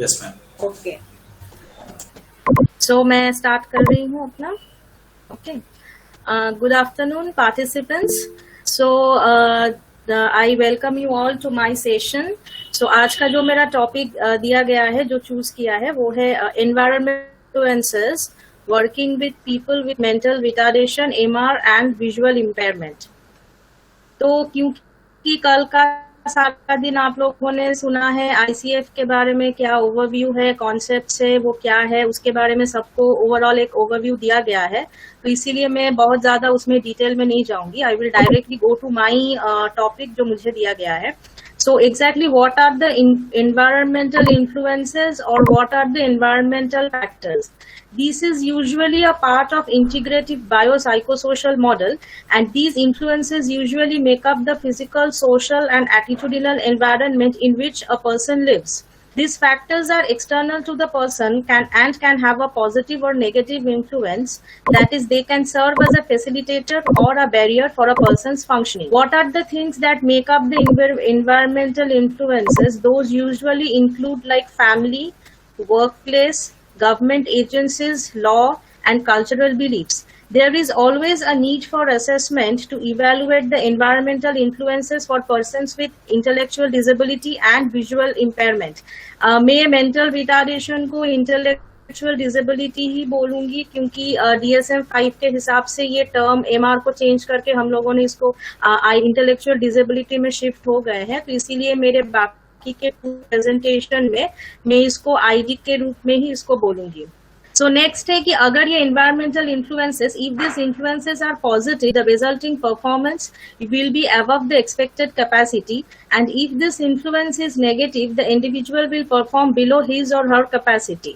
Yes ma'am. Okay, सो मैं start कर रही हूँ अपना। Okay, good afternoon participants. So I welcome you all to my session. So आज का जो मेरा टॉपिक दिया गया है, जो चूज किया है, वो है environmental influences working with people with mental retardation, MR and visual impairment. तो क्योंकि कल का सारा दिन आप लोगों ने सुना है आईसीएफ के बारे में, क्या ओवरव्यू है, कॉन्सेप्ट्स है, वो क्या है, उसके बारे में सबको ओवरऑल एक ओवरव्यू दिया गया है। तो इसीलिए मैं बहुत ज्यादा उसमें डिटेल में नहीं जाऊंगी। I will directly go to my topic जो मुझे दिया गया है। So exactly what are the environmental influences or what are the environmental factors? This is usually a part of integrative biopsychosocial model, and these influences usually make up the physical, social and attitudinal environment in which a person lives. These factors are external to the person can have a positive or negative influence. That is, they can serve as a facilitator or a barrier for a person's functioning. What are the things that make up the environmental influences? Those usually include like family, workplace, government agencies, law, and cultural beliefs. There is always a need for assessment to evaluate the environmental influences for persons with intellectual disability and visual impairment. मैं mental retardation को intellectual disability ही बोलूंगी, क्योंकि DSM 5 के हिसाब से ये term MR को change करके हम लोगों ने इसको intellectual disability में शिफ्ट हो गए हैं। तो इसीलिए मेरे बाकी के प्रेजेंटेशन में मैं इसको ID के रूप में ही इसको बोलूंगी। So next है कि अगर ये environmental influences, if these influences are positive, the resulting performance will be above the expected capacity, and if this influence is negative, the individual will perform below his or her capacity.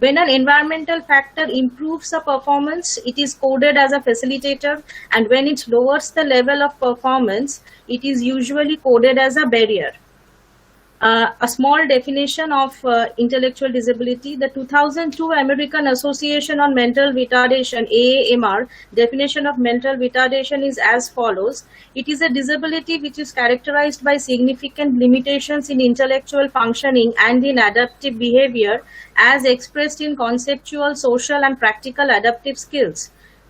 When an environmental factor improves a performance, it is coded as a facilitator, and when it lowers the level of performance, it is usually coded as a barrier. A small definition of intellectual disability. The 2002 American Association on Mental Retardation, AAMR, definition of mental retardation is as follows. It is a disability which is characterized by significant limitations in intellectual functioning and in adaptive behavior as expressed in conceptual, social, and practical adaptive skills.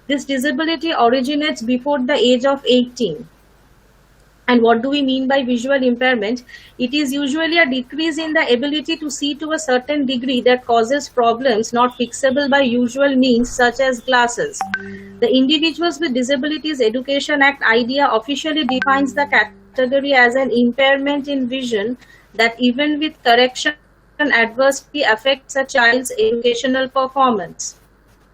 This disability originates before the age of 18. And what do we mean by visual impairment? It is usually a decrease in the ability to see to a certain degree that causes problems not fixable by usual means such as glasses. The Individuals with Disabilities Education Act idea officially defines the category as an impairment in vision that even with correction adversely affects a child's educational performance.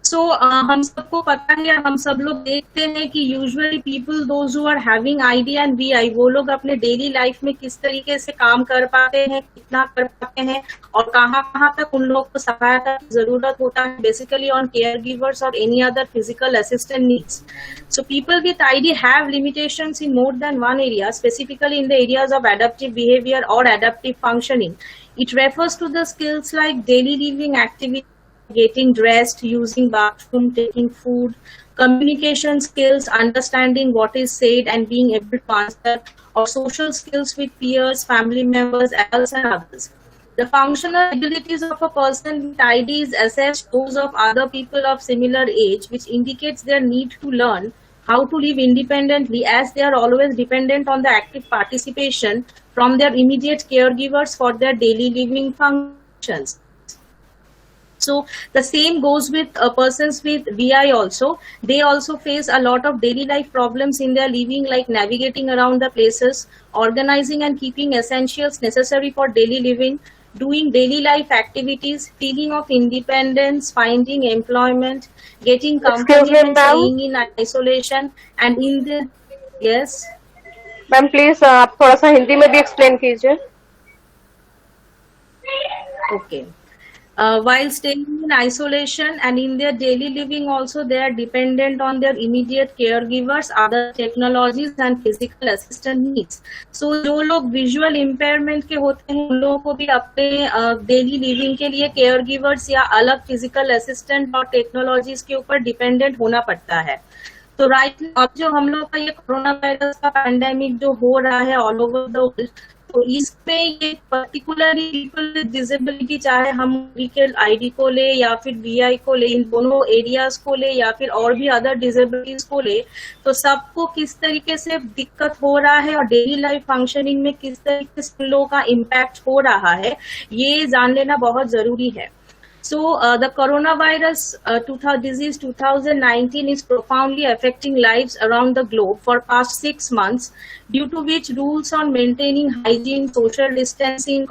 So हम सबको पता है, हम सब लोग देखते हैं कि usually people those who are having ID and VI, वो लोग अपने डेली लाइफ में किस तरीके से काम कर पाते हैं, कितना कर पाते हैं, और कहाँ कहाँ तक उन लोगों को सहायता की जरूरत होता है, बेसिकली ऑन केयर गिवर्स और any other physical assistant needs. So people with ID have limitations in more than one area, specifically in the areas of adaptive behavior or adaptive functioning. It refers to the skills like daily living activities, getting dressed, using bathroom, taking food, communication skills, understanding what is said and being able to answer, or social skills with peers, family members, adults and others. The functional abilities of a person with ID is assessed those of other people of similar age, which indicates their need to learn how to live independently, as they are always dependent on the active participation from their immediate caregivers for their daily living functions. So the same goes with persons with VI also. They also face a lot of daily life problems in their living, like navigating around the places, organizing and keeping essentials necessary for daily living, doing daily life activities, feeling of independence, finding employment, getting company and staying in isolation, and in the yes. Ma'am please आप थोड़ा सा हिंदी में भी explain कीजिए. Okay. While staying in isolation and in their daily living also, they are dependent on their immediate caregivers, other technologies and physical assistant needs. So जो लोग visual impairment के होते हैं, उन लोगों को भी अपने daily living के लिए caregivers या अलग physical assistant और technologies के ऊपर dependent होना पड़ता है. तो राइट अब जो हम लोग का ये कोरोना वायरस का पैंडेमिक जो हो रहा है ऑल ओवर द वर्ल्ड, तो इसमें ये पर्टिकुलरली पीपल विद डिसेबिलिटी, चाहे हम मेडिकल आईडी को ले या फिर वीआई को ले, इन दोनों एरियाज को ले या फिर और भी अदर डिसेबिलिटीज को ले, तो सबको किस तरीके से दिक्कत हो रहा है और डेली लाइफ फंक्शनिंग में किस तरीके से लोगों का इम्पैक्ट हो रहा है, ये जान लेना बहुत जरूरी है. So the coronavirus disease 2019 is profoundly affecting lives around the globe for past 6 months, due to which rules on maintaining hygiene, social distancing,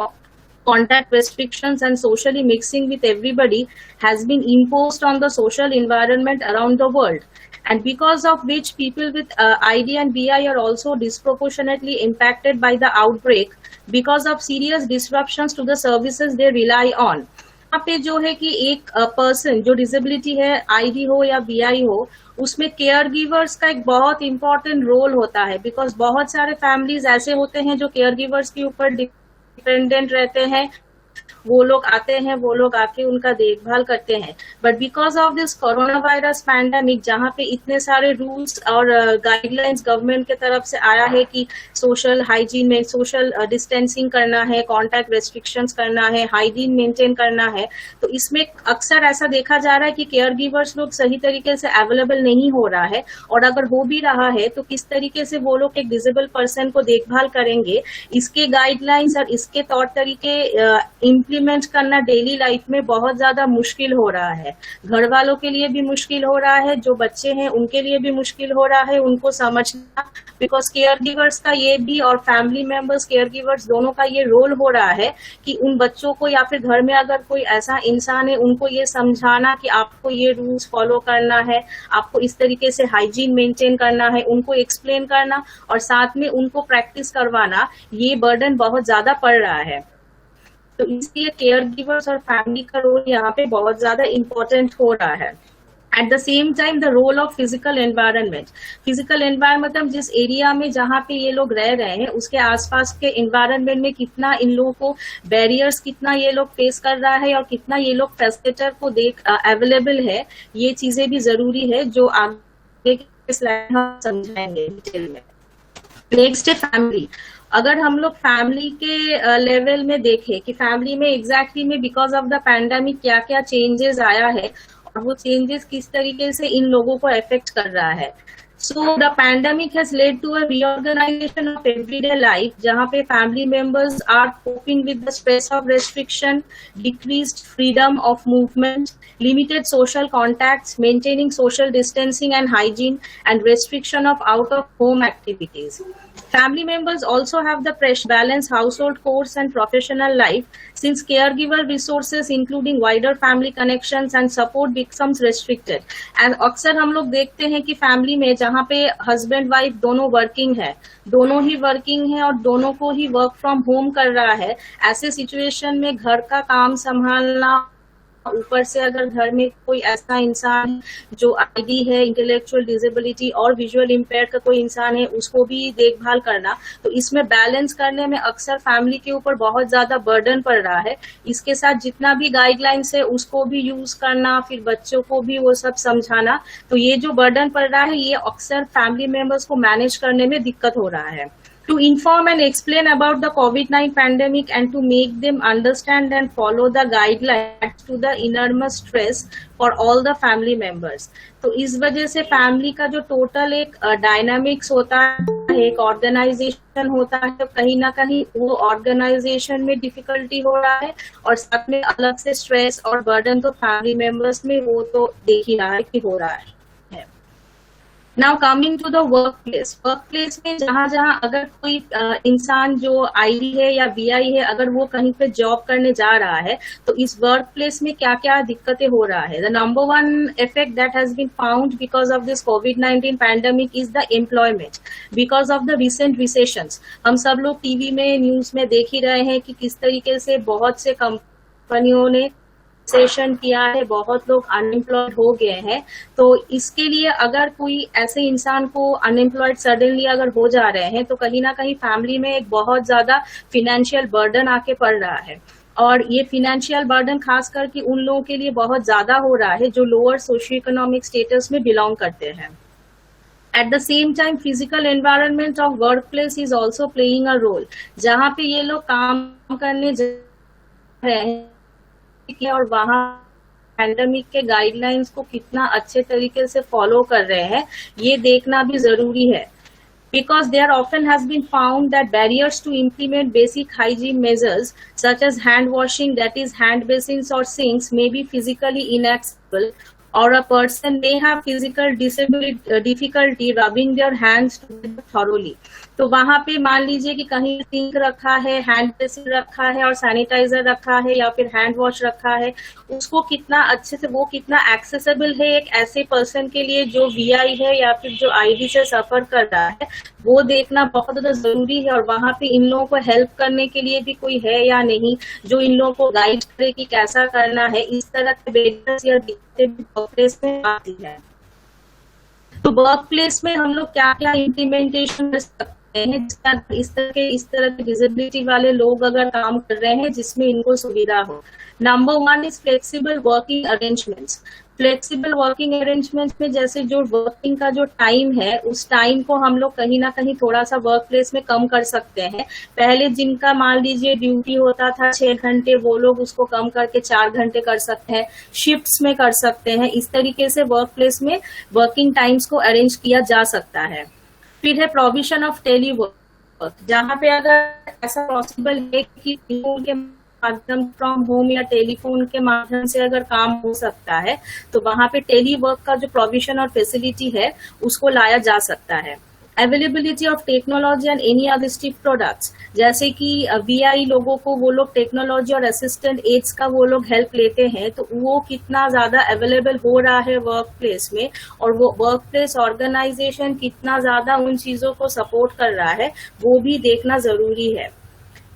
contact restrictions and socially mixing with everybody has been imposed on the social environment around the world, and because of which people with ID and BI are also disproportionately impacted by the outbreak because of serious disruptions to the services they rely on. यहाँ पे जो है कि एक person जो disability है, ID हो या बीआई हो, उसमें केयर गिवर्स का एक बहुत इंपॉर्टेंट रोल होता है, बिकॉज बहुत सारे फैमिलीज ऐसे होते हैं जो केयर गिवर्स के ऊपर डिपेंडेंट रहते हैं. वो लोग आते हैं, वो लोग आके उनका देखभाल करते हैं. But because of this corona virus pandemic, जहाँ पे इतने सारे रूल्स और गाइडलाइंस गवर्नमेंट के तरफ से आया है कि सोशल हाइजीन में सोशल डिस्टेंसिंग करना है, कॉन्टैक्ट रेस्ट्रिक्शंस करना है, हाइजीन मेंटेन करना है, तो इसमें अक्सर ऐसा देखा जा रहा है कि केयर गिवर्स लोग सही तरीके से अवेलेबल नहीं हो रहा है, और अगर हो भी रहा है तो किस तरीके से वो लोग एक डिसेबल पर्सन को देखभाल करेंगे, इसके गाइडलाइंस और इसके तौर तरीके इम्प्लीमेंट करना डेली लाइफ में बहुत ज्यादा मुश्किल हो रहा है. घर वालों के लिए भी मुश्किल हो रहा है, जो बच्चे हैं उनके लिए भी मुश्किल हो रहा है उनको समझना, बिकॉज केयर गिवर्स का ये भी और फैमिली मेंबर्स केयर गिवर्स दोनों का ये रोल हो रहा है कि उन बच्चों को या फिर घर में अगर कोई ऐसा इंसान है उनको ये समझाना कि आपको ये रूल्स फॉलो करना है, आपको इस तरीके से हाइजीन मेंटेन करना है, उनको एक्सप्लेन करना और साथ में उनको प्रैक्टिस करवाना, ये बर्डन बहुत ज्यादा पड़ रहा है. तो इसलिए केयर गिवर्स और फैमिली का रोल यहाँ पे बहुत ज्यादा इम्पोर्टेंट हो रहा है. At the same time the role of physical environment. Physical environment मतलब जिस एरिया में जहाँ पे ये लोग रह रहे हैं उसके आसपास के एनवायरनमेंट में कितना इन लोगों को बैरियर्स कितना ये लोग फेस कर रहा है और कितना ये लोग फैसिलिटेटर को अवेलेबल है, ये चीजें भी जरूरी है जो आगे के स्लाइड हम समझाएंगे डिटेल में. नेक्स्ट है फैमिली. अगर हम लोग फैमिली के लेवल में देखें कि फैमिली में एग्जैक्टली में बिकॉज ऑफ द पैंडेमिक क्या क्या चेंजेस आया है और वो चेंजेस किस तरीके से इन लोगों को अफेक्ट कर रहा है. So the pandemic has led to a reorganization of everyday life, जहाँ पे family members are coping with the stress of restriction, decreased freedom of movement, limited social contacts, maintaining social distancing and hygiene, and restriction of out-of-home activities. Family members also have the pressure to balance household chores and professional life, since caregiver resources including wider family connections and support becomes restricted. And अक्सर हम लोग देखते हैं कि family में जहाँ पे husband wife दोनों वर्किंग है, दोनों ही वर्किंग है और दोनों को ही वर्क फ्रॉम होम कर रहा है, ऐसे सिचुएशन में घर का काम संभालना, ऊपर से अगर घर में कोई ऐसा इंसान है जो आईडी है, इंटेलेक्चुअल डिसेबिलिटी और विजुअल इम्पेयर का कोई इंसान है, उसको भी देखभाल करना, तो इसमें बैलेंस करने में अक्सर फैमिली के ऊपर बहुत ज्यादा बर्डन पड़ रहा है. इसके साथ जितना भी गाइडलाइंस है उसको भी यूज करना, फिर बच्चों को भी वो सब समझाना, तो ये जो बर्डन पड़ रहा है ये अक्सर फैमिली मेंबर्स को मैनेज करने में दिक्कत हो रहा है. To inform and explain about the COVID-19 pandemic and to make them understand and follow the guidelines to the enormous stress for all the family members. तो इस वजह से फैमिली का जो टोटल एक डायनामिक्स होता है, एक ऑर्गेनाइजेशन होता है, तो कहीं ना कहीं वो ऑर्गेनाइजेशन में डिफिकल्टी हो रहा है और साथ में अलग से स्ट्रेस और बर्डन तो फैमिली मेंबर्स में वो तो देख ही रहा है कि हो रहा है. Now coming to the work place में जहां जहां अगर कोई इंसान जो आईडी है या बीआई है अगर वो कहीं पे जॉब करने जा रहा है तो इस वर्क प्लेस में क्या क्या दिक्कतें हो रहा है. The number one effect that has been found because of this कोविड-19 pandemic is the employment because of the recent recessions. हम सब लोग टीवी में न्यूज में देख ही रहे हैं कि किस तरीके से बहुत से कंपनियों ने सेशन किया है, बहुत लोग अनएम्प्लॉयड हो गए हैं. तो इसके लिए अगर कोई ऐसे इंसान को अनएम्प्लॉयड सडनली अगर हो जा रहे हैं तो कहीं ना कहीं फैमिली में एक बहुत ज्यादा फिनेंशियल बर्डन आके पड़ रहा है. और ये फिनेंशियल बर्डन खास करके उन लोगों के लिए बहुत ज्यादा हो रहा है जो लोअर सोशियो इकोनॉमिक स्टेटस में बिलोंग करते हैं. At the same time physical environment of work place is also playing a role, जहाँ पे ये लोग काम करने जा रहे हैं और वहाँ पैंडेमिक के गाइडलाइंस को कितना अच्छे तरीके से फॉलो कर रहे हैं, ये देखना भी जरूरी है. Because there often has been found that barriers to implement basic hygiene measures such as hand washing, that is hand basins or sinks, may be physically inaccessible, or a person may have physical difficulty rubbing their hands together thoroughly. तो वहां पे मान लीजिए कि कहीं sink रखा है, hand basin रखा है और सैनिटाइजर रखा है या फिर हैंड वॉश रखा है, उसको कितना अच्छे से, वो कितना एक्सेसिबल है एक ऐसे पर्सन के लिए जो वीआई है या फिर जो आईडी से सफर कर रहा है, वो देखना बहुत ज्यादा जरूरी है. और वहां पे इन लोगों को हेल्प करने के लिए भी कोई है या नहीं जो इन लोगों को गाइड करे कि कैसा करना है. इस तरह के बेनिफिट्स या दिक्कतें भी वर्क प्लेस में आती है. तो वर्क प्लेस में हम लोग क्या क्या इम्प्लीमेंटेशन कर सकते हैं इस तरह के डिसेबिलिटी वाले लोग अगर काम कर रहे हैं जिसमें इनको सुविधा हो. Number 1 is flexible working arrangements. Flexible working arrangements में जैसे जो वर्किंग का जो टाइम है, उस टाइम को हम लोग कहीं ना कहीं थोड़ा सा वर्क प्लेस में कम कर सकते हैं. पहले जिनका मान लीजिए ड्यूटी होता था 6 घंटे, वो लोग उसको कम करके 4 घंटे कर सकते हैं, शिफ्ट्स में कर सकते हैं. इस तरीके से वर्क प्लेस में वर्किंग टाइम्स को अरेंज किया जा सकता है. फिर है प्रोविजन ऑफ टेलीवर्क, जहाँ पे अगर ऐसा पॉसिबल है कि टेलीफोन के माध्यम फ्रॉम होम या टेलीफोन के माध्यम से अगर काम हो सकता है तो वहां पे टेलीवर्क का जो प्रोविजन और फैसिलिटी है उसको लाया जा सकता है. Availability of technology and any assistive products, जैसे कि वीआई लोगों को वो लोग टेक्नोलॉजी और असिस्टेंट एड्स का वो लोग हेल्प लेते हैं, तो वो कितना ज्यादा अवेलेबल हो रहा है वर्क प्लेस में, और वो वर्क प्लेस ऑर्गेनाइजेशन कितना ज्यादा उन चीजों को सपोर्ट कर रहा है, वो भी देखना जरूरी है.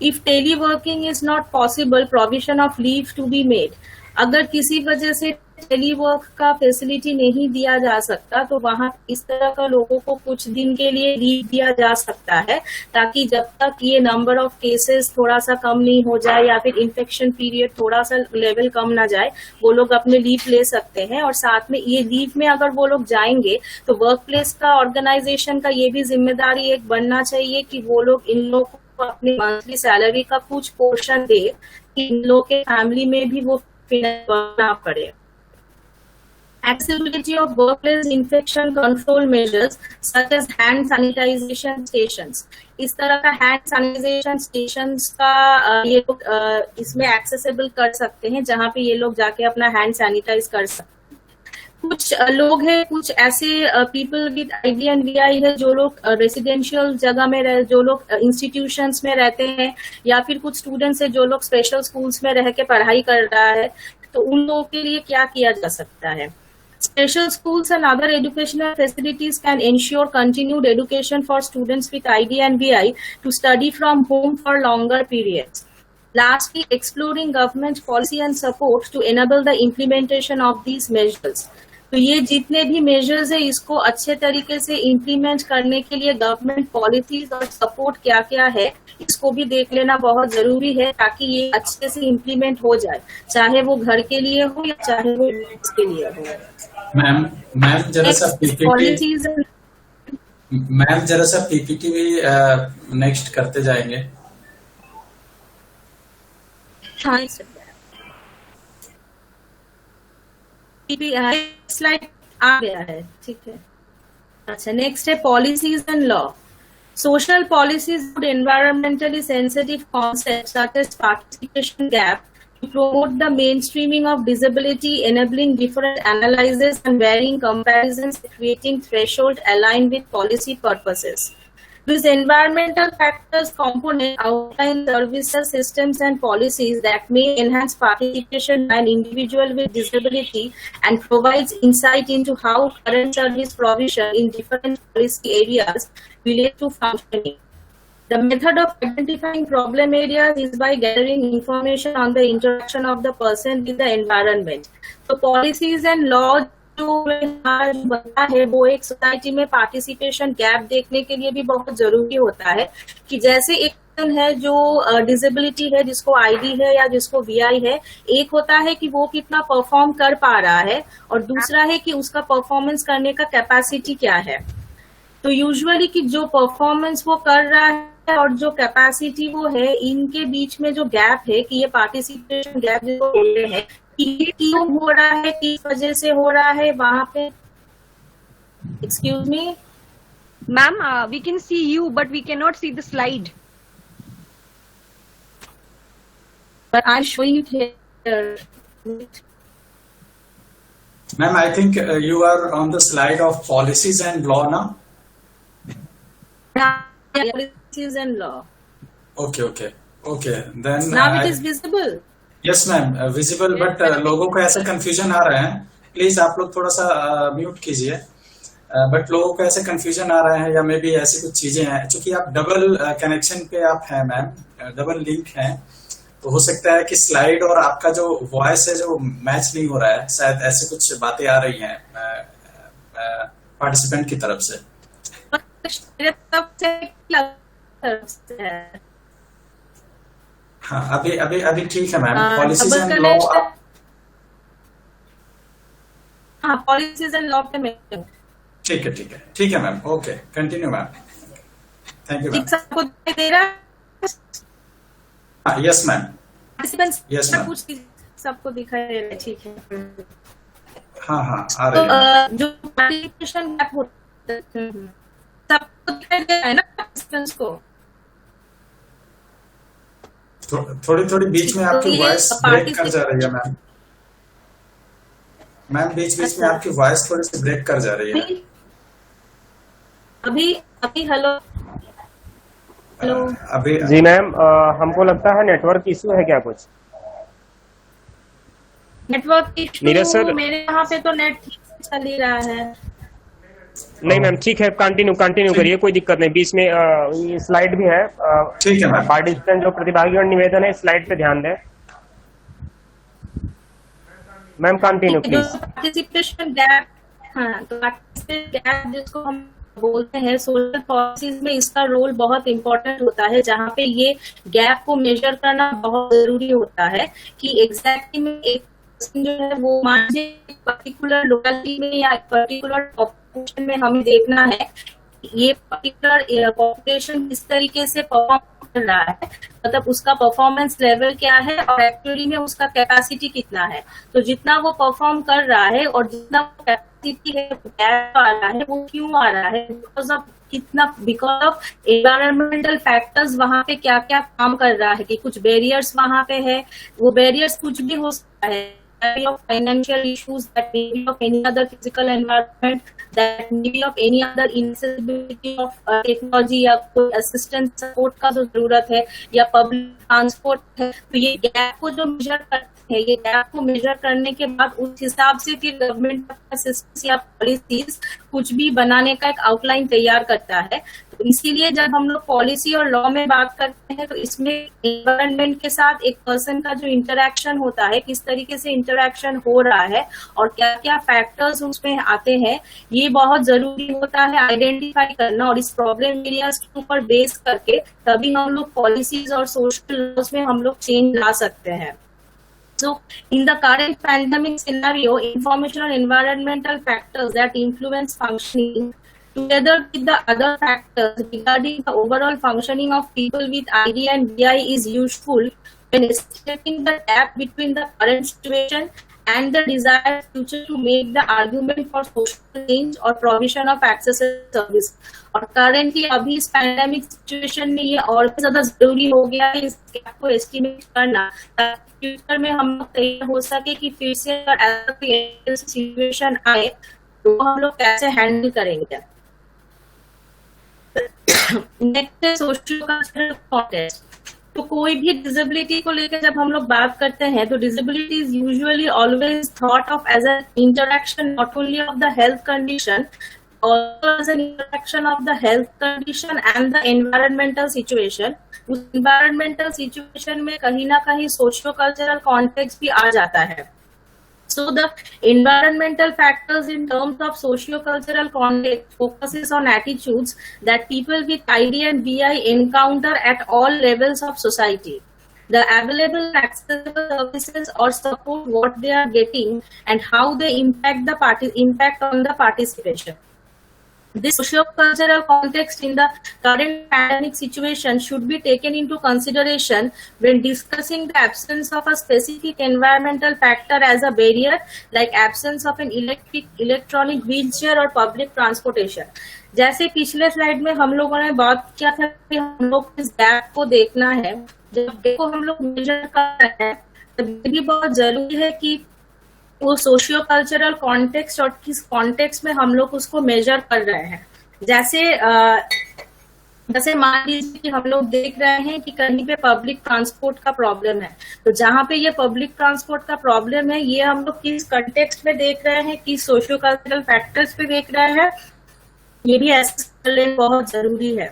If teleworking is not possible, provision of leave to be made. अगर किसी वजह से टेलीवर्क का फैसिलिटी नहीं दिया जा सकता तो वहां इस तरह का लोगों को कुछ दिन के लिए लीव दिया जा सकता है, ताकि जब तक ये नंबर ऑफ केसेस थोड़ा सा कम नहीं हो जाए या फिर इन्फेक्शन पीरियड थोड़ा सा लेवल कम ना जाए, वो लोग अपने लीव ले सकते हैं. और साथ में ये लीव में अगर वो लोग जाएंगे तो वर्क प्लेस का ऑर्गेनाइजेशन का ये भी जिम्मेदारी एक बनना चाहिए कि वो लोग इन लोग को अपने मंथली सैलरी का कुछ पोर्शन दे कि इन लोग के फैमिली में भी वो ना पड़े. Accessibility of workplace infection control measures such as hand sanitization stations. इस तरह का हैंड सैनिटाइजेशन स्टेशंस का ये लोग इसमें एक्सेसिबल कर सकते हैं, जहाँ पे ये लोग जाके अपना हैंड सैनिटाइज कर सकते हैं. कुछ लोग हैं, कुछ ऐसे people with ID and VI है जो लोग रेसिडेंशियल जगह में रह, जो लोग इंस्टीट्यूशंस में रहते हैं, या फिर कुछ स्टूडेंट्स है जो लोग स्पेशल स्कूल्स में रह के पढ़ाई कर रहा है, तो उन लोगों के लिए क्या किया जा सकता है. Special schools and other educational facilities can ensure continued education for students with ID and VI to study from home for longer periods. Lastly, exploring government policy and support to enable the implementation of these measures. तो ये जितने भी measures है इसको अच्छे तरीके से implement करने के लिए गवर्नमेंट पॉलिसीज और सपोर्ट क्या क्या है इसको भी देख लेना बहुत जरूरी है, ताकि ये अच्छे से इम्प्लीमेंट हो जाए, चाहे वो घर के लिए हो या चाहे वो के लिए हो. मैम जरा सा पीपीटी भी नेक्स्ट करते जाएंगे. हाँ, स्लाइड आ गया है, ठीक है. अच्छा, नेक्स्ट है policies and law. Social policies would environmentally sensitive concepts such as participation gap to promote the mainstreaming of disability, enabling different analyses and varying comparisons, creating threshold aligned with policy purposes. These environmental factors component outline services, systems and policies that may enhance participation by an individual with disability and provides insight into how current service provision in different policy areas relate to functioning. The method of identifying problem areas is by gathering information on the interaction of the person with the environment. So policies and laws जो बनता है वो एक society में participation gap देखने के लिए भी बहुत जरूरी होता है, कि जैसे एक है जो डिसेबिलिटी है, जिसको आईडी है या जिसको वीआई है, एक होता है कि वो कितना परफॉर्म कर पा रहा है और दूसरा है कि उसका परफॉर्मेंस करने का कैपेसिटी क्या है. तो यूजुअली कि जो परफॉर्मेंस वो कर रहा है और जो कैपेसिटी वो है, इनके बीच में जो गैप है कि ये पार्टिसिपेशन गैप जो बोलते हैं, ये क्यों हो रहा है, किस वजह से हो रहा है वहां पे? Excuse me Ma'am, we can see you, but we cannot see the slide. But I am showing it here. Ma'am, I think you are on the slide of policies and law now. Policies and law. Okay. Then Now it is visible. yes, ma'am, visible, but लोगों को ऐसा confusion आ रहा है. Please आप लोग थोड़ा सा mute कीजिए. बट लोगों को ऐसे कंफ्यूजन आ रहा है या मे बी ऐसी कुछ चीजें हैं, क्योंकि आप डबल कनेक्शन पे आप हैं मैम, डबल लिंक हैं, तो हो सकता है कि स्लाइड और आपका जो वॉइस है जो मैच नहीं हो रहा है, शायद ऐसे कुछ बातें आ रही हैं पार्टिसिपेंट की तरफ से. हाँ, अभी ठीक है मैम. Policies and law. हाँ, पॉलिसीज एंड लॉ पे मैं ठीक है ma'am. Okay, continue ma'am. Thank you ma'am. सबको दिखाई दे रहा है? Yes ma'am. Yes, ma'am. कुछ सबको दिखाई दे रहा है. ठीक है. हाँ आ रही है. जो पार्टिसिपेशन गैप होता है सबको दिखाई दे रहा है ना पार्टिसिपेंट्स को? थोड़ी बीच में आपकी वॉइस ब्रेक कर जा रही है मैम. मैम बीच में आपकी वॉइस थोड़ी सी ब्रेक कर जा रही है. अभी हेलो. अभी जी मैम, हमको लगता है नेटवर्क इशू है क्या कुछ? नेटवर्क नीरज इशू सर, मेरे यहाँ पे तो नेट ठीक से चल ही रहा है. नहीं मैम, ठीक है, कंटिन्यू करिए, कोई दिक्कत नहीं. बीच में स्लाइड भी है. ठीक है मैम. पार्टिसिपेंट जो प्रतिभागी निवेदन है, स्लाइड पे ध्यान दें. Ma'am continue please. Participation gap, हाँ, तो पार्टिसिपेशन गैप जिसको हम बोलते हैं, सोशल पॉलिसीज में इसका रोल बहुत इम्पोर्टेंट होता है, जहाँ पे ये गैप को मेजर करना बहुत जरूरी होता है कि एग्जैक्टली में एक पर्सन जो है वो मान लीजिए पर्टिकुलर लोकेलिटी में या पर्टिकुलर पॉपुलेशन में हमें देखना है ये पर्टिकुलर पॉपुलेशन किस तरीके से परफॉर्म कर रहा है, मतलब उसका परफॉर्मेंस लेवल क्या है और एक्चुअली में उसका कैपेसिटी कितना है. तो जितना वो परफॉर्म कर रहा है और जितना कैपेसिटी है गैप आ रहा है, वो क्यों आ रहा है? Because of environmental factors. वहां पे क्या क्या काम कर रहा है कि कुछ बैरियर्स वहां पे है. वो बैरियर्स कुछ भी हो सकता है, of financial issues, that may be of any other physical environment, that may be of any other inaccessibility of technology या कोई assistance support का जो जरूरत है या public transport है. तो ये गैप को जो मेजर करते हैं, ये गैप को मेजर करने के बाद उस हिसाब से फिर गवर्नमेंट का सिस्टम या पॉलिसीज कुछ भी बनाने का एक आउटलाइन तैयार करता है. तो इसीलिए जब हम लोग पॉलिसी और लॉ में बात करते हैं तो इसमें एनवायरनमेंट के साथ एक पर्सन का जो इंटरेक्शन होता है, किस तरीके से इंटरेक्शन हो रहा है और क्या क्या फैक्टर्स उसमें आते हैं, ये बहुत जरूरी होता है आइडेंटिफाई करना. और इस प्रॉब्लम एरियाज के ऊपर बेस करके तभी हम लोग पॉलिसीज और सोशल लॉज में हम लोग चेंज ला सकते हैं. So, in the current pandemic scenario, information and environmental factors that influence functioning, together with the other factors regarding the overall functioning of people with ID and VI, is useful when estimating the gap between the current situation and the desired future to make the argument for social change or provision of accessible service. और currently अभी इस pandemic situation में ये और भी ज्यादा जरूरी हो गया है इस गैप को एस्टिमेट करना, ताकि फ्यूचर में हम लोग तैयार हो सके कि फिर से अगर सिचुएशन आए तो हम लोग कैसे हैंडल करेंगे. नेक्स्ट है सोशल कल्चरल कॉन्टेक्स्ट. तो कोई भी डिसेबिलिटी को लेकर जब हम लोग बात करते हैं तो disability is usually always thought of as an interaction not only of the health condition, also as an interaction of the health condition and the environmental situation. उस environmental situation में कहीं ना कहीं socio-cultural context भी आ जाता है. So the environmental factors in terms of socio-cultural context focuses on attitudes that people with ID and VI encounter at all levels of society. The available accessible services or support what they are getting and how they impact on the participation. This socio-cultural context in the current pandemic situation should be taken into consideration when discussing the absence of a specific environmental factor as a barrier, like absence of an electronic wheelchair or public transportation. जैसे पिछले slide में हम लोगों ने बात किया था कि हम लोग इस गैप को देखना है, जब गैप को हम लोग मेजर कर रहे हैं तब ये भी बहुत जरूरी है कि वो सोशियो कल्चरल कॉन्टेक्स्ट और किस कॉन्टेक्स्ट में हम लोग उसको मेजर कर रहे हैं। जैसे मान लीजिए कि हम लोग देख रहे हैं कि कहीं पे पब्लिक ट्रांसपोर्ट का प्रॉब्लम है, तो जहाँ पे ये पब्लिक ट्रांसपोर्ट का प्रॉब्लम है ये हम लोग किस कॉन्टेक्स्ट में देख रहे हैं, किस सोशियो कल्चरल फैक्टर्स पे देख रहे हैं, ये भी एसेस कर लेना बहुत जरूरी है।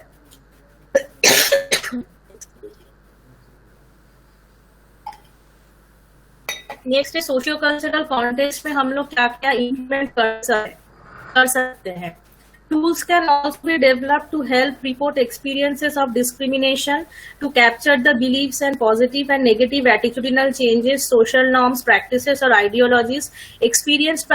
नेक्स्ट है सोशियो कल्चरल कॉन्टेक्स्ट में हम लोग क्या क्या इम्प्लीमेंट कर सकते हैं। Tools can also be developed to help report experiences of discrimination, to capture the beliefs and positive and negative attitudinal changes, social norms, practices और ideologies experienced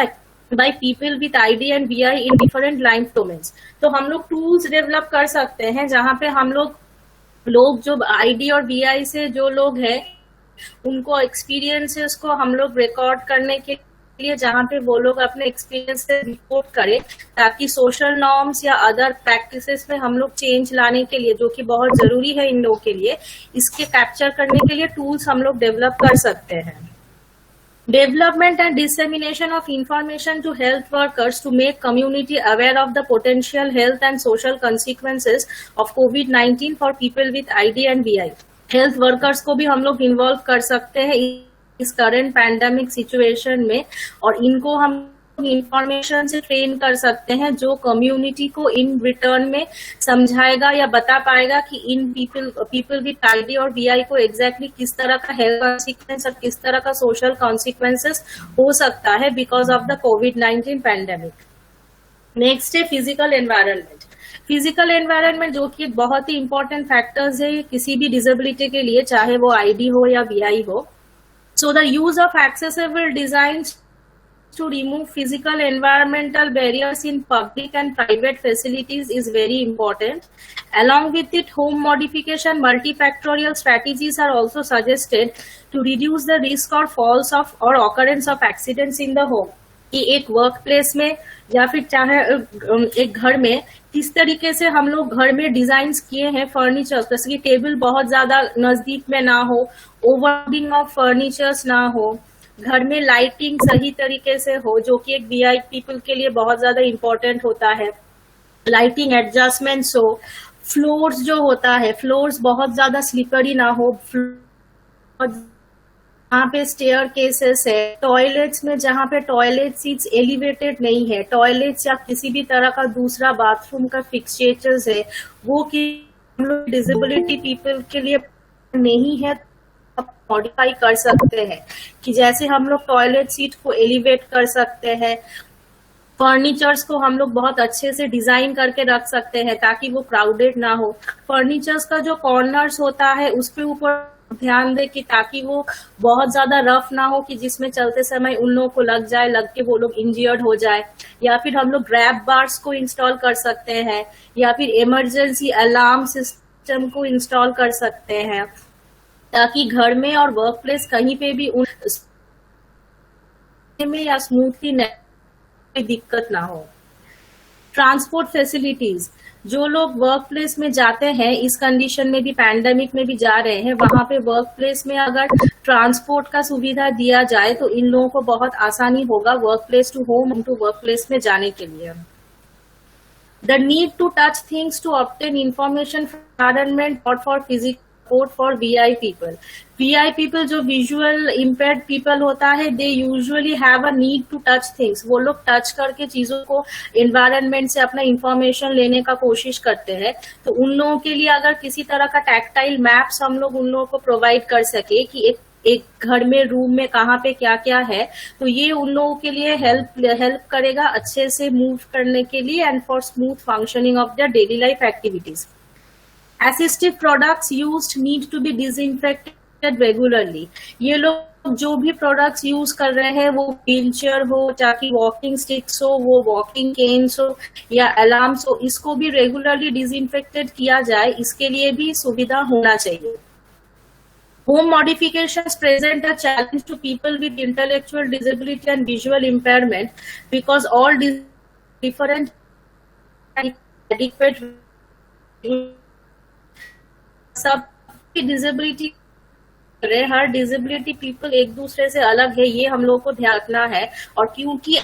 by people with ID and VI in different life domains। तो हम लोग tools develop कर सकते हैं जहाँ पे हम लोग जो ID और VI से जो लोग हैं उनको एक्सपीरियंसेस को हम लोग रिकॉर्ड करने के लिए जहाँ पे वो लोग अपने एक्सपीरियंस से रिपोर्ट करें, ताकि सोशल नॉर्म्स या अदर प्रैक्टिसेस में हम लोग चेंज लाने के लिए, जो कि बहुत जरूरी है इन लोगों के लिए, इसके कैप्चर करने के लिए टूल्स हम लोग डेवलप कर सकते हैं। Development and dissemination of information to health workers to make community aware of the potential health and social consequences of COVID-19 for people with ID and VI। Health workers को भी हम लोग involve कर सकते हैं इस करंट पैंडेमिक सिचुएशन में, और इनको हम इंफॉर्मेशन से ट्रेन कर सकते हैं जो कम्युनिटी को इन रिटर्न में समझाएगा या बता पाएगा कि इन पीपल विद आईडी और वीआई को एग्जैक्टली किस तरह का हेल्थ कॉन्सिक्वेंस और किस तरह का सोशल कॉन्सिक्वेंसेस हो सकता है because of the covid pandemic. Next है फिजिकल एनवायरनमेंट। फिजिकल एनवायरनमेंट जो कि बहुत ही इंपॉर्टेंट फैक्टर्स है किसी भी डिसेबिलिटी के लिए, चाहे वो आईडी हो या वीआई हो। So the use of accessible design to remove physical environmental barriers in public and private facilities is very important. Along with it, home modification multifactorial strategies are also suggested to reduce the risk or falls of or occurrence of accidents in the home। कि एक work place में या फिर चाहे एक घर में किस तरीके से हम लोग घर में डिजाइन किए हैं फर्नीचर्स, जैसे कि टेबल बहुत ज्यादा नजदीक में ना हो, ओवरलोडिंग ऑफ फर्नीचर्स ना हो, घर में लाइटिंग सही तरीके से हो, जो कि एक वीआई पीपल के लिए बहुत ज्यादा इम्पोर्टेंट होता है, लाइटिंग एडजस्टमेंट्स हो, फ्लोर्स जो होता है फ्लोर्स बहुत ज्यादा स्लिपरी ना हो, जहाँ पे स्टेयर केसेस है, टॉयलेट्स में जहाँ पे टॉयलेट सीट्स एलिवेटेड नहीं है, टॉयलेट्स या किसी भी तरह का दूसरा बाथरूम का फिक्सचर्स है वो कि हम लोग डिसेबिलिटी पीपल के लिए नहीं है मॉडिफाई कर सकते हैं, कि जैसे हम लोग टॉयलेट सीट को एलिवेट कर सकते हैं, फर्नीचर्स को हम लोग बहुत अच्छे से डिजाइन करके रख सकते हैं ताकि वो क्राउडेड ना हो। फर्नीचर्स का जो कॉर्नर्स होता है उस पे ऊपर ध्यान दे कि ताकि वो बहुत ज्यादा रफ ना हो कि जिसमें चलते समय उन लोगों को लग के वो लोग इंजर्ड हो जाए। या फिर हम लोग ग्रैब बार्स को इंस्टॉल कर सकते हैं या फिर इमरजेंसी अलार्म सिस्टम को इंस्टॉल कर सकते हैं ताकि घर में और वर्क प्लेस कहीं पे भी में या स्मूथली दिक्कत ना हो। ट्रांसपोर्ट फैसिलिटीज, जो लोग वर्क प्लेस में जाते हैं इस कंडीशन में भी, पैंडेमिक में भी जा रहे हैं, वहां पे वर्क प्लेस में अगर ट्रांसपोर्ट का सुविधा दिया जाए तो इन लोगों को बहुत आसानी होगा work place to home to work place में जाने के लिए। The need to touch things to obtain information environment और for physical support for VI people. VI people जो विजुअल इम्पेयर्ड पीपल होता है, they usually have a need to touch things. वो लोग टच करके चीजों को एनवायरनमेंट से अपना इंफॉर्मेशन लेने का कोशिश करते हैं। तो उन लोगों के लिए अगर किसी तरह का टैक्टाइल मैप्स हम लोग उन लोगों को प्रोवाइड कर सके कि एक घर में रूम में कहाँ पे क्या क्या है, तो ये उन लोगों के लिए हेल्प करेगा अच्छे से मूव करने के लिए and for smooth functioning of their daily life activities. Assistive products used need to be disinfected regularly. ये लोग जो भी प्रोडक्ट्स यूज कर रहे हैं, वो व्हीलचेयर हो, चाहे वॉकिंग स्टिक्स हो, वो वॉकिंग केन्स हो या अलार्म्स हो, इसको भी रेगुलरली डिसइंफेक्टेड किया जाए, इसके लिए भी सुविधा होना चाहिए। Home modifications present a challenge to people with intellectual disability and visual impairment because all different adequate सबकी डिसेबिलिटी, हर डिसेबिलिटी पीपल एक दूसरे से अलग है, ये हम लोग को ध्यान रखना है। और क्योंकि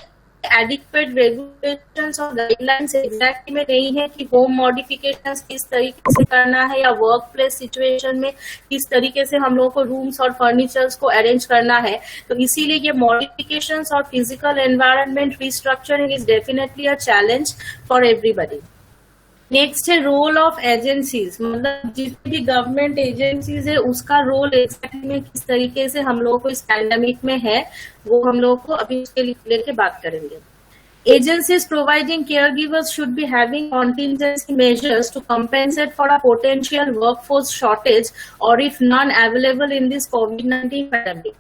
एडिक्वेट रेगुलेशंस और गाइडलाइंस एग्जैक्टली में नहीं है कि होम मॉडिफिकेशंस किस तरीके से करना है या वर्क प्लेस सिचुएशन में किस तरीके से हम लोग को रूम्स और फर्नीचर्स को अरेंज करना है, तो इसीलिए ये मॉडिफिकेशंस और physical environment restructuring is definitely a challenge for everybody. Next है रोल ऑफ एजेंसीज, मतलब जितनी भी गवर्नमेंट एजेंसीज है उसका रोल एग्जैक्टली में किस तरीके से हम लोग को इस पैंडेमिक में है, वो हम लोग को अभी उसके लेके बात करेंगे। Agencies providing caregivers should be having contingency measures to compensate for a potential workforce shortage or if none available in this COVID-19 pandemic।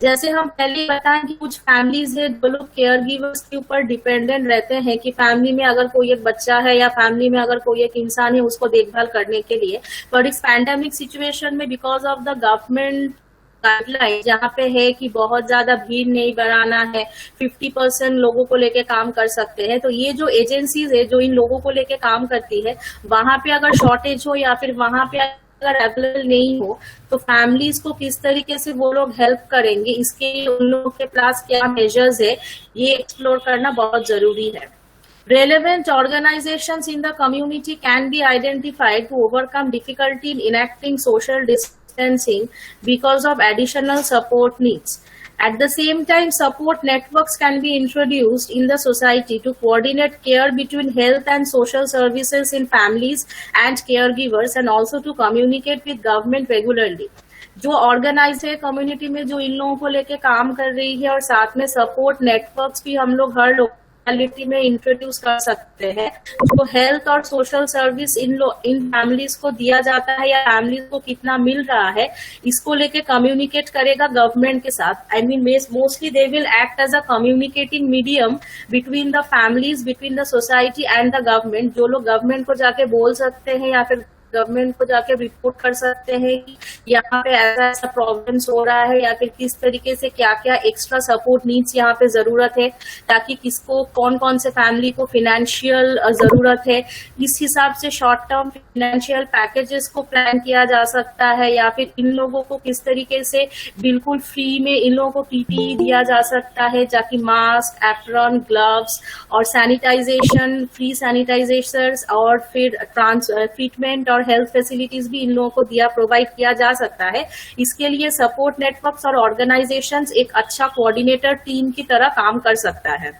जैसे हम पहले बताएं कि कुछ फैमिलीज है जो लोग केयर गिवर्स के ऊपर डिपेंडेंट रहते हैं कि फैमिली में अगर कोई एक बच्चा है या फैमिली में अगर कोई एक इंसान है उसको देखभाल करने के लिए, पर इस पैंडेमिक सिचुएशन में because of the government guideline जहाँ पे है कि बहुत ज्यादा भीड़ नहीं बढ़ाना है, 50% लोगों को लेके काम कर सकते हैं, तो ये जो एजेंसीज है जो इन लोगों को लेके काम करती है, वहां पे अगर शॉर्टेज हो या फिर वहां पे अगर अवेलेबल नहीं हो तो फैमिलीज को किस तरीके से वो लोग हेल्प करेंगे, इसके लिए उन लोगों के पास क्या मेजर्स है, ये एक्सप्लोर करना बहुत जरूरी है। Relevant organizations in the community can be identified to overcome difficulty in enacting social distancing because of additional support needs. At the same time, support networks can be introduced in the society to coordinate care between health and social services in families and caregivers and also to communicate with government regularly. जो organise है community में जो इन लोगों को लेके काम कर रही है और साथ में सपोर्ट नेटवर्क्स भी हम लोग हर लोकेलिटी में इंट्रोड्यूस कर सकते हैं, जो हेल्थ और सोशल सर्विस इन फैमिलीज को दिया जाता है या फैमिलीज को कितना मिल रहा है, इसको लेके कम्युनिकेट करेगा गवर्नमेंट के साथ। I mean mostly they will act as a communicating medium between the families, between the society and the government. जो लोग गवर्नमेंट को जाके बोल सकते हैं या फिर गवर्नमेंट को जाके रिपोर्ट कर सकते हैं कि यहाँ पे ऐसा ऐसा प्रॉब्लम्स हो रहा है या फिर किस तरीके से क्या क्या एक्स्ट्रा सपोर्ट नीड्स यहाँ पे जरूरत है, ताकि किसको कौन कौन से फैमिली को फाइनेंशियल जरूरत है, इस हिसाब से शॉर्ट टर्म फाइनेंशियल पैकेजेस को प्लान किया जा सकता है, या फिर इन लोगों को किस तरीके से बिल्कुल फ्री में इन लोगों को पीपीई दिया जा सकता है, ताकि मास्क, एप्रॉन, ग्लव्स और सैनिटाइजेशन, फ्री सैनिटाइजेशंस और फिर ट्रीटमेंट और हेल्थ फैसिलिटीज भी इन लोगों को प्रोवाइड किया जा सकता है। इसके लिए सपोर्ट नेटवर्क्स और ऑर्गेनाइजेशंस एक अच्छा कोऑर्डिनेटर टीम की तरह काम कर सकता है।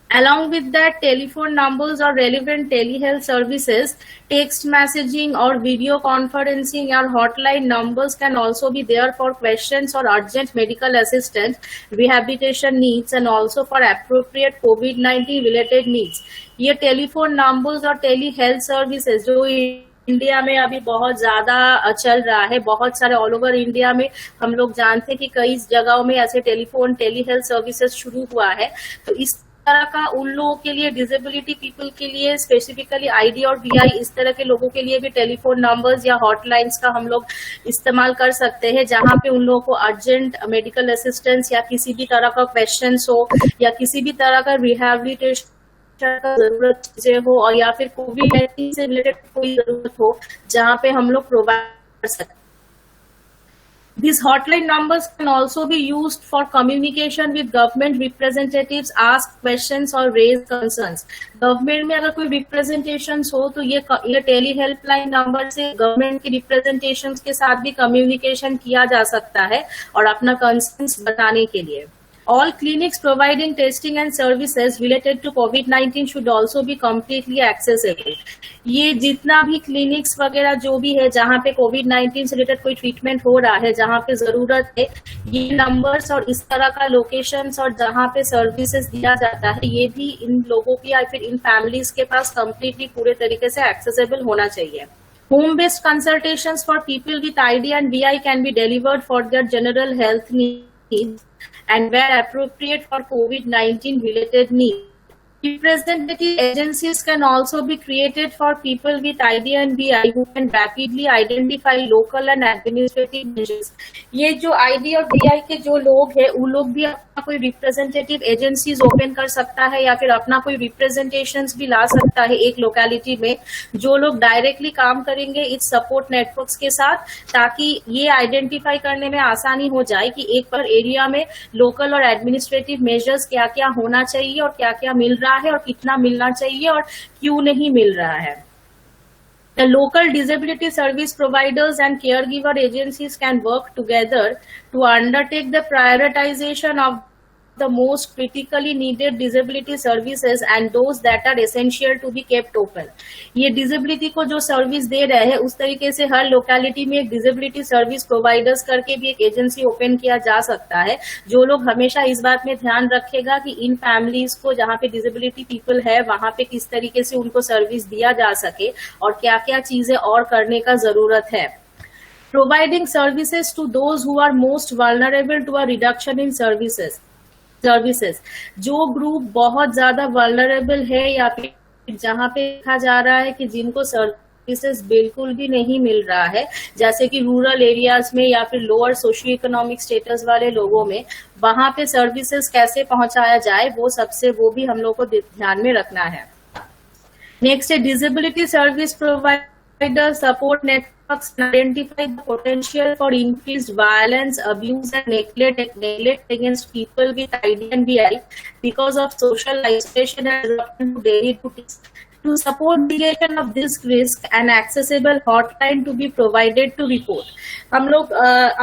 Along with that, telephone numbers or relevant telehealth services, text messaging or video conferencing or hotline numbers can also be there for questions or urgent medical assistance, rehabilitation needs and also for appropriate COVID-19 related needs. ये telephone numbers और tele health services जो India में अभी बहुत ज्यादा चल रहा है, बहुत सारे ऑल ओवर इंडिया में हम लोग जानते हैं कि कई जगहों में ऐसे टेलीफोन टेली हेल्थ सर्विसेज शुरू हुआ है, तो इस तरह का उन लोगों के लिए, डिसेबिलिटी पीपल के लिए, स्पेसिफिकली आईडी और बीआई इस तरह के लोगों के लिए भी टेलीफोन नंबर्स या हॉटलाइंस का हम लोग इस्तेमाल कर सकते हैं, जहां पे उन लोगों को अर्जेंट मेडिकल असिस्टेंस या किसी भी तरह का क्वेश्चंस हो या किसी भी तरह का रिहैबिलिटेशन का जरूरत चीजें हो और या फिर कोविड-19 से रिलेटेड कोई जरूरत हो, जहां पे हम लोग प्रोवाइड कर सकते हैं। These hotline numbers can also be used for communication with government representatives, ask questions or raise concerns. Government में अगर कोई रिप्रेजेंटेशंस हो तो ये टेली हेल्पलाइन नंबर से गवर्नमेंट की रिप्रेजेंटेशंस के साथ भी कम्युनिकेशन किया जा सकता है और अपना कंसर्न्स बताने के लिए। All clinics providing testing and services related to COVID-19 should also be completely accessible. ये जितना भी क्लिनिक्स वगैरह जो भी है जहाँ पे COVID-19 से रिलेटेड कोई ट्रीटमेंट हो रहा है, जहाँ पे जरूरत है, ये नंबर्स और इस तरह का लोकेशंस और जहाँ पे सर्विसेज दिया जाता है, ये भी इन लोगों की या फिर इन फैमिलीज के पास कम्प्लीटली पूरे तरीके से एक्सेसिबल होना चाहिए। Home-based consultations for people with ID and VI can be delivered for their general health needs and where appropriate for COVID-19 related needs. Representative agencies can also be created for people with ID and VI who can rapidly identify local and administrative measures. ये जो ID और VI के जो लोग हैं, उन लोग भी अपना कोई रिप्रेजेंटेटिव एजेंसीज ओपन कर सकता है या फिर अपना कोई रिप्रेजेंटेशंस भी ला सकता है एक लोकेलिटी में, जो लोग डायरेक्टली काम करेंगे इस सपोर्ट नेटवर्क्स के साथ, ताकि ये आइडेंटिफाई करने में आसानी हो जाए कि एक पर एरिया में लोकल और एडमिनिस्ट्रेटिव मेजर्स क्या क्या होना चाहिए और क्या क्या मिल रहा है और कितना मिलना चाहिए और क्यों नहीं मिल रहा है. The local disability service providers and caregiver agencies can work together to undertake the prioritization of the most critically needed disability services and those that are essential to be kept open. ये disability को जो service दे रहे हैं उस तरीके से हर locality में एक disability service providers करके भी एक एजेंसी ओपन किया जा सकता है, जो लोग हमेशा इस बात में ध्यान रखेगा कि इन फैमिलीज को जहाँ पे डिसेबिलिटी पीपल है वहां पे किस तरीके से उनको सर्विस दिया जा सके और क्या क्या चीजें और करने का जरूरत है. Providing services to those who are most vulnerable to a reduction in services. जो ग्रुप बहुत ज्यादा वल्नरेबल है या फिर जहाँ पे देखा जा रहा है कि जिनको सर्विसेज बिल्कुल भी नहीं मिल रहा है, जैसे कि रूरल एरियाज में या फिर लोअर सोशियो इकोनॉमिक स्टेटस वाले लोगों में, वहां पे सर्विसेज कैसे पहुंचाया जाए वो भी हम लोग को ध्यान में रखना है. नेक्स्ट है disability service provider support networks identify the potential for increased violence, abuse and neglect against people with ID and VI because of social isolation and disruption to daily duties. To support mitigation of this risk, an accessible hotline to be provided to report. हम लोग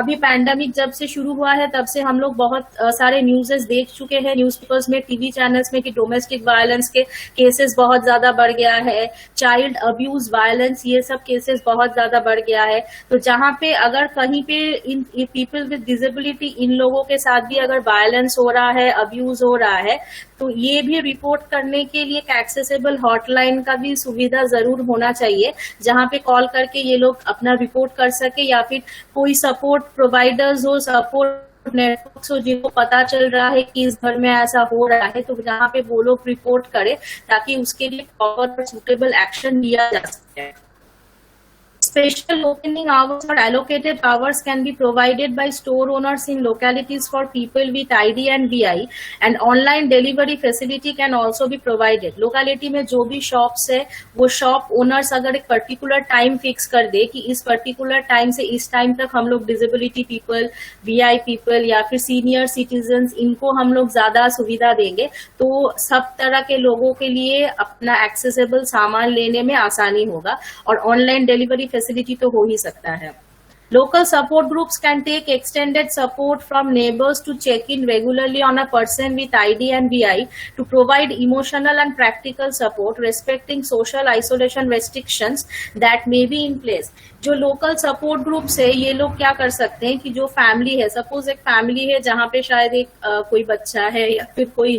अभी pandemic जब से शुरू हुआ है तब से हम लोग बहुत सारे न्यूज़ेस देख चुके हैं न्यूज़पेपर्स में, टीवी चैनल्स में, कि डोमेस्टिक वायलेंस के केसेस बहुत ज्यादा बढ़ गया है, चाइल्ड अब्यूज वायलेंस, ये सब केसेस बहुत ज्यादा बढ़ गया है. तो जहाँ पे अगर कहीं पे इन पीपल विद डिसेबिलिटी, इन लोगों के साथ भी अगर वायलेंस हो रहा है, अब्यूज हो रहा है, तो ये भी रिपोर्ट करने के लिए एक एक्सेसिबल हॉटलाइन का भी सुविधा जरूर होना चाहिए, जहां पे कॉल करके ये लोग अपना रिपोर्ट कर सके, या फिर कोई सपोर्ट प्रोवाइडर्स हो, सपोर्ट नेटवर्क्स हो, जिनको पता चल रहा है कि इस घर में ऐसा हो रहा है, तो जहां पे वो लोग रिपोर्ट करें ताकि उसके लिए प्रॉपर और सुटेबल एक्शन लिया जा सके. Special opening hours or allocated hours can be provided by store owners in localities for people with ID and VI, and online delivery facility can also be provided. Locality में जो भी shops है, वो shop owners अगर एक particular time fix कर दे कि इस particular time से इस time तक हम लोग disability people, VI people या फिर senior citizens, इनको हम लोग ज्यादा सुविधा देंगे, तो सब तरह के लोगों के लिए अपना accessible सामान लेने में आसानी होगा. और online delivery फैसिलिटी तो हो ही सकता है. Local support groups can take extended support from neighbors to check in regularly on a person with ID and VI to provide emotional and practical support respecting social isolation restrictions that may be in place. जो local support groups है, ये लोग क्या कर सकते हैं कि जो फैमिली है, सपोज एक फैमिली है जहाँ पे शायद एक कोई बच्चा है या फिर कोई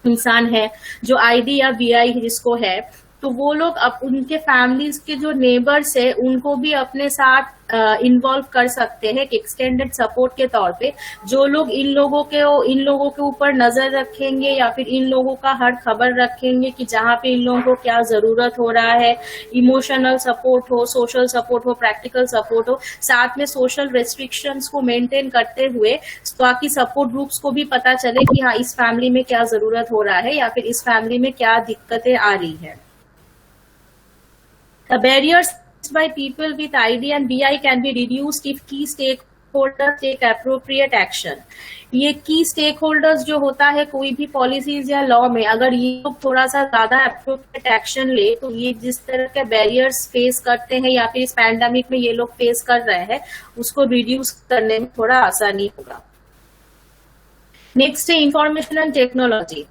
इंसान है जो ID या VI जिसको है, तो वो लोग अब उनके फैमिलीज के जो नेबर्स है उनको भी अपने साथ इन्वॉल्व कर सकते हैं एक्सटेंडेड सपोर्ट के तौर पे, जो लोग इन लोगों के ऊपर नजर रखेंगे या फिर इन लोगों का हर खबर रखेंगे कि जहाँ पे इन लोगों को क्या जरूरत हो रहा है, इमोशनल सपोर्ट हो, सोशल सपोर्ट हो, प्रैक्टिकल सपोर्ट हो, साथ में सोशल रेस्ट्रिक्शंस को मेंटेन करते हुए, ताकि सपोर्ट ग्रुप्स को भी पता चले कि हाँ इस फैमिली में क्या जरूरत हो रहा है या फिर इस फैमिली में क्या दिक्कतें आ रही है. The barriers by people with ID and VI can be reduced if key stakeholders take appropriate action. ये key stakeholders जो होता है कोई भी पॉलिसीज या लॉ में, अगर ये लोग थोड़ा सा ज्यादा appropriate action ले, तो ये जिस तरह के बैरियर्स फेस करते हैं या फिर इस पैंडेमिक में ये लोग फेस कर रहे हैं, उसको रिड्यूस करने में थोड़ा आसानी होगा. नेक्स्ट है information and technology.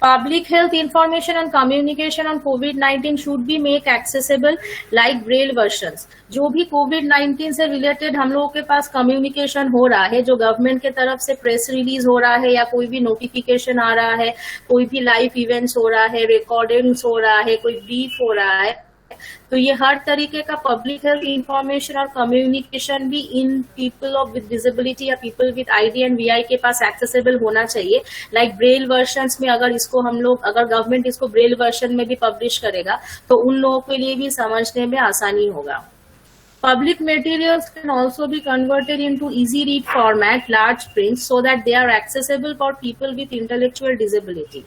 Public health information and communication on COVID-19 should be made accessible like braille versions. जो भी COVID-19 से रिलेटेड हम लोगों के पास कम्युनिकेशन हो रहा है, जो गवर्नमेंट के तरफ से प्रेस रिलीज हो रहा है या कोई भी नोटिफिकेशन आ रहा है, कोई भी लाइव इवेंट्स हो रहा है, रिकॉर्डिंग्स हो रहा है, कोई ब्रीफ हो रहा है, तो ये हर तरीके का पब्लिक हेल्थ इंफॉर्मेशन और कम्युनिकेशन भी इन पीपल ऑफ विद डिसेबिलिटी या people with ID and VI के पास एक्सेसिबल होना चाहिए। लाइक ब्रेल वर्जन्स में अगर इसको हम लोग, अगर गवर्नमेंट इसको ब्रेल वर्जन में भी पब्लिश करेगा तो उन लोगों के लिए भी समझने में आसानी होगा। Public materials can also be converted into easy read format, large print, so that they are accessible for people with intellectual disability.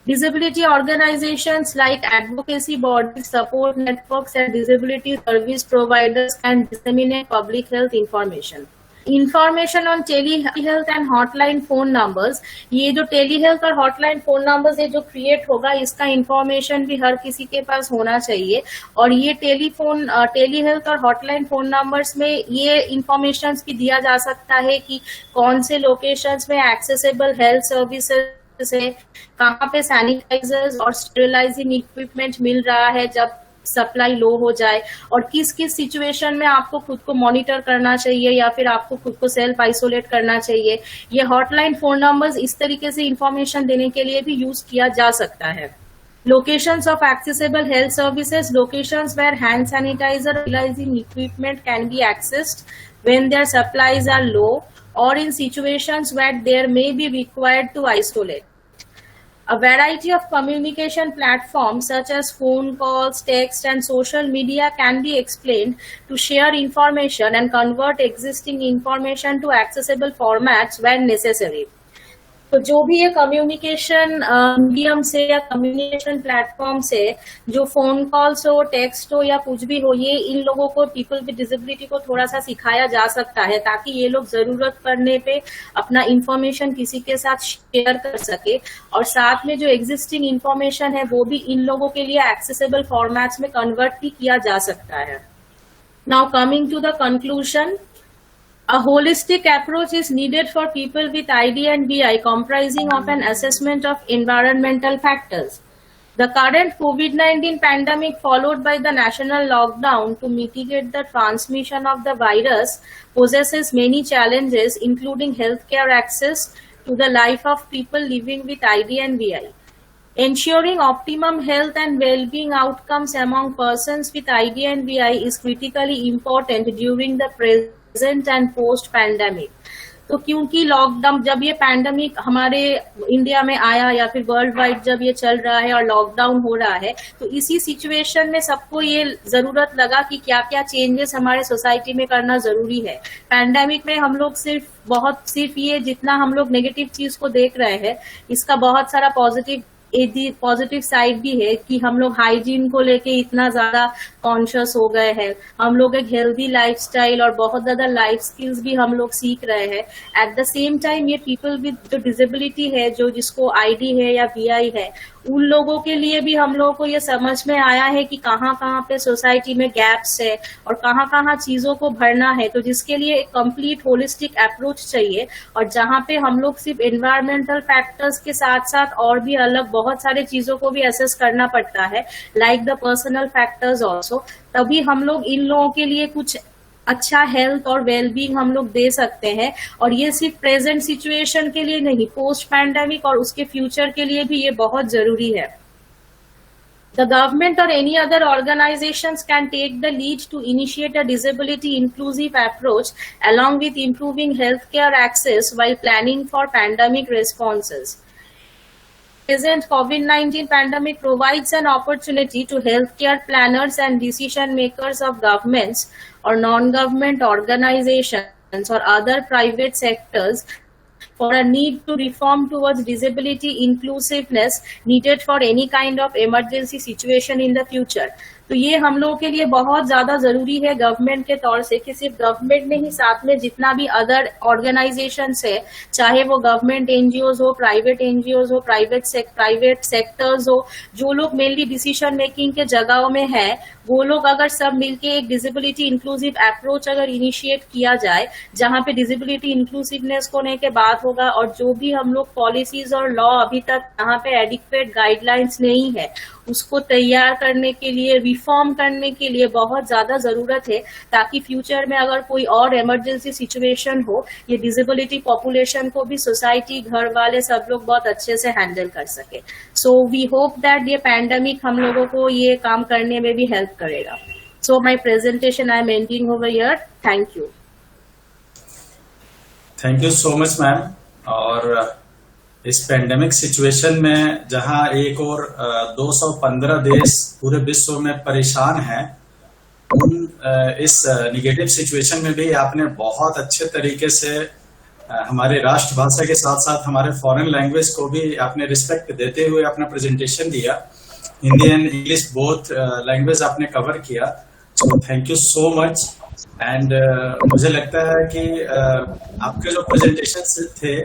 Disability organizations like advocacy bodies, support networks, and disability service providers can disseminate public health information. Information on tele health and hotline phone numbers, ये जो tele health और hotline phone numbers है जो create होगा, इसका information भी हर किसी के पास होना चाहिए। और ये टेली हेल्थ और हॉटलाइन फोन नंबर्स में ये इंफॉर्मेशन भी दिया जा सकता है कि कौन से लोकेशंस में एक्सेसिबल हेल्थ सर्विसेज है, कहाँ पे सैनिटाइजर्स और स्टेरिलाइजिंग इक्विपमेंट मिल रहा है जब सप्लाई लो हो जाए, और किस किस सिचुएशन में आपको खुद को मॉनिटर करना चाहिए या फिर आपको खुद को सेल्फ आइसोलेट करना चाहिए। ये हॉटलाइन फोन नंबर्स इस तरीके से इंफॉर्मेशन देने के लिए भी यूज किया जा सकता है। Locations of accessible health services, locations where hand sanitizer sterilizing equipment can be accessed when their supplies are low or in situations where there may be required to isolate. A variety of communication platforms such as phone calls, text, and social media can be explained to share information and convert existing information to accessible formats when necessary. तो जो भी ये communication medium से या communication platform से, जो phone calls हो, text हो या कुछ भी हो, ये इन लोगों को, पीपल विद डिसेबिलिटी को थोड़ा सा सिखाया जा सकता है ताकि ये लोग जरूरत पड़ने पे अपना इंफॉर्मेशन किसी के साथ शेयर कर सके, और साथ में जो एग्जिस्टिंग इंफॉर्मेशन है वो भी इन लोगों के लिए एक्सेसिबल फॉर्मेट्स में कन्वर्ट भी किया जा सकता है। Now coming to the conclusion, a holistic approach is needed for people with ID and VI, comprising of an assessment of environmental factors. The current COVID-19 pandemic, followed by the national lockdown to mitigate the transmission of the virus, possesses many challenges, including healthcare access to the life of people living with ID and VI. Ensuring optimum health and well-being outcomes among persons with ID and VI is critically important during the present and post pandemic. तो क्योंकि lockdown, जब ये pandemic हमारे India में आया या फिर world wide जब ये चल रहा है और लॉकडाउन हो रहा है, तो इसी सिचुएशन में सबको ये जरूरत लगा कि क्या क्या चेंजेस हमारे सोसाइटी में करना जरूरी है। पैंडेमिक में हम लोग सिर्फ ये जितना हम लोग नेगेटिव चीज को देख रहे हैं, इसका बहुत सारा पॉजिटिव साइड भी है कि हम लोग हाइजीन को लेके इतना ज्यादा कॉन्शियस हो गए हैं, हम लोग एक हेल्दी लाइफस्टाइल और बहुत ज्यादा लाइफ स्किल्स भी हम लोग सीख रहे हैं। एट द सेम टाइम ये पीपल विद जो डिसेबिलिटी है, जो जिसको आईडी है या वीआई है, उन लोगों के लिए भी हम लोगों को ये समझ में आया है कि कहाँ कहाँ पे सोसाइटी में गैप्स है और कहाँ कहाँ चीजों को भरना है। तो जिसके लिए एक कंप्लीट होलिस्टिक अप्रोच चाहिए, और जहाँ पे हम लोग सिर्फ एनवायरमेंटल फैक्टर्स के साथ साथ और भी अलग बहुत सारे चीजों को भी असेस करना पड़ता है, like the personal factors also. तभी हम लोग इन लोगों के लिए कुछ अच्छा हेल्थ और वेलबींग हम लोग दे सकते हैं। और ये सिर्फ प्रेजेंट सिचुएशन के लिए नहीं, पोस्ट पैंडेमिक और उसके फ्यूचर के लिए भी ये बहुत जरूरी है। The government or any other organizations can take the lead to initiate a disability inclusive approach along with improving healthcare access while planning for pandemic responses. Present COVID-19 pandemic provides an opportunity to healthcare planners and decision makers of governments or non-government organizations or other private sectors for a need to reform towards disability inclusiveness needed for any kind of emergency situation in the future. तो ये हम लोगों के लिए बहुत ज्यादा जरूरी है गवर्नमेंट के तौर से, कि सिर्फ गवर्नमेंट नहीं, साथ में जितना भी अदर ऑर्गेनाइजेशंस है, चाहे वो गवर्नमेंट एनजीओज हो, प्राइवेट एनजीओज हो, प्राइवेट सेक्टर्स हो, जो लोग मेनली डिसीजन मेकिंग के जगहों में है, वो लोग अगर सब मिलके एक डिसेबिलिटी इंक्लूसिव अप्रोच अगर इनिशिएट किया जाए, जहां पे डिसेबिलिटी इंक्लूसिवनेस को लेके बात होगा, और जो भी हम लोग पॉलिसीज और लॉ अभी तक यहाँ पे एडिक्वेट गाइडलाइंस नहीं है, उसको तैयार करने के लिए, रिफॉर्म करने के लिए बहुत ज्यादा जरूरत है, ताकि फ्यूचर में अगर कोई और इमरजेंसी सिचुएशन हो, ये डिसेबिलिटी पॉपुलेशन को भी सोसाइटी, घर वाले सब लोग बहुत अच्छे से हैंडल कर सके। सो वी होप दैट ये पैंडेमिक हम लोगों को ये काम करने में भी हेल्प करेगा। So my presentation I am ending over here. Thank you. Thank you so much ma'am. और इस पेंडेमिक सिचुएशन में जहां एक और 215 देश पूरे विश्व में परेशान हैं, इस निगेटिव सिचुएशन में भी आपने बहुत अच्छे तरीके से हमारे राष्ट्रभाषा के साथ साथ हमारे फॉरेन लैंग्वेज को भी आपने रिस्पेक्ट देते हुए अपना प्रेजेंटेशन दिया। Hindi and English both language आपने कवर किया। So thank you so much. And मुझे लगता है कि आपके जो प्रेजेंटेशन थे